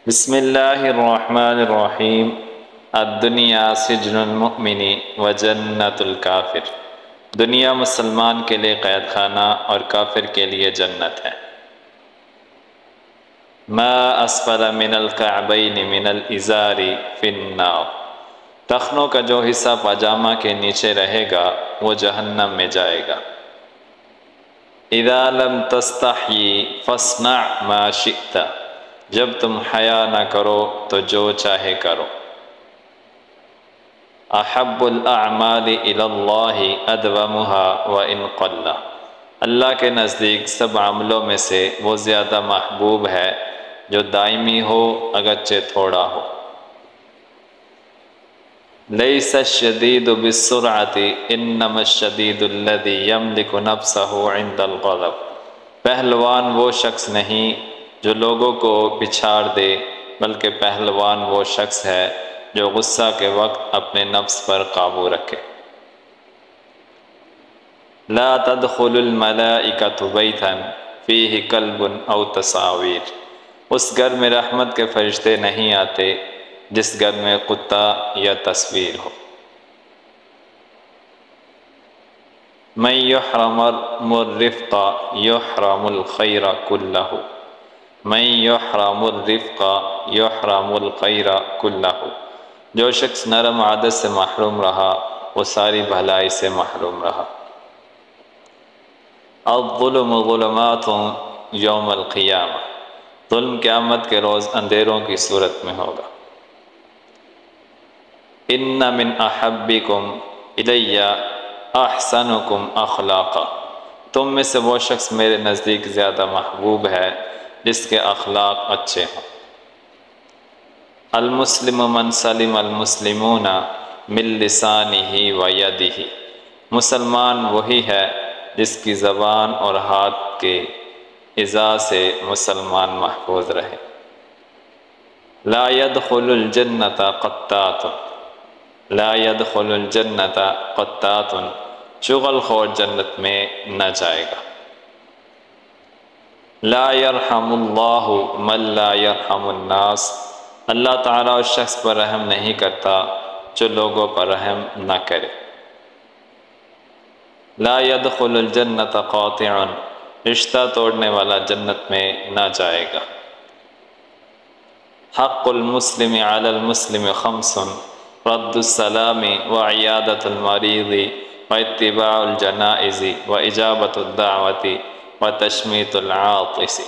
بسم اللہ الرحمن الرحیم۔ الدنیا سجن المؤمن و جنت الکافر۔ دنیا مسلمان کے لیے قید خانہ اور کافر کے لیے جنت ہے۔ ما اسفل من الکعبین من الازار فی النار۔ ٹخنوں کا جو حصہ پاجامہ کے نیچے رہے گا وہ جہنم میں جائے گا۔ اذا لم تستحی فاصنع ما شئت۔ جب تم حیا نہ کرو تو جو چاہے کرو۔ احب الاعمال الی اللہ ادومها وان قل۔ اللہ کے نزدیک سب عملوں میں سے وہ زیادہ محبوب ہے جو دائمی ہو اگرچہ تھوڑا ہو۔ لیس الشدید بالسرعۃ انما الشدید الذی یملک نفسہ عند الغضب۔ پہلوان وہ شخص نہیں جو لوگوں کو پچھاڑ دے، بلکہ پہلوان وہ شخص ہے جو غصہ کے وقت اپنے نفس پر قابو رکھے۔ لا تدخل الملائکۃ بیتا فیہ کلب او تصاویر۔ اس گھر میں رحمت کے فرشتے نہیں آتے جس گھر میں کتا یا تصویر ہو۔ من یحرم الرفق یحرم الخیر کلہ۔ من یحرم الرفق یحرم الخیر کلہ۔ جو شخص نرم عادت سے محروم رہا وہ ساری بھلائی سے محروم رہا۔ الظلم ظلمات یوم القیامہ۔ ظلم قیامت کے روز اندھیروں کی صورت میں ہوگا۔ ان من احبکم الی احسنکم اخلاقا۔ تم میں سے وہ شخص میرے نزدیک زیادہ محبوب ہے جس کے اخلاق اچھے ہوں۔ المسلم من سلم المسلمون من لسانہ و یدہ۔ مسلمان وہی ہے جس کی زبان اور ہاتھ کے ایذا سے مسلمان محفوظ رہے۔ لا يدخل الجنۃ قطات۔ لا يدخل الجنۃ قطات۔ چغل خور جنت میں نہ جائے گا۔ لا يرحم اللہ من لا يرحم الناس۔ اللہ تعالیٰ اس شخص پر رحم نہیں کرتا جو لوگوں پر رحم نہ کرے۔ لا يدخل الجنۃ قاطع۔ رشتہ توڑنے والا جنت میں نہ جائے گا۔ حق المسلم علی المسلم خمس۔ رد السلام وعیادۃ المریض واتباع الجنائز واجابۃ الدعوۃ وتشمیت العاطس۔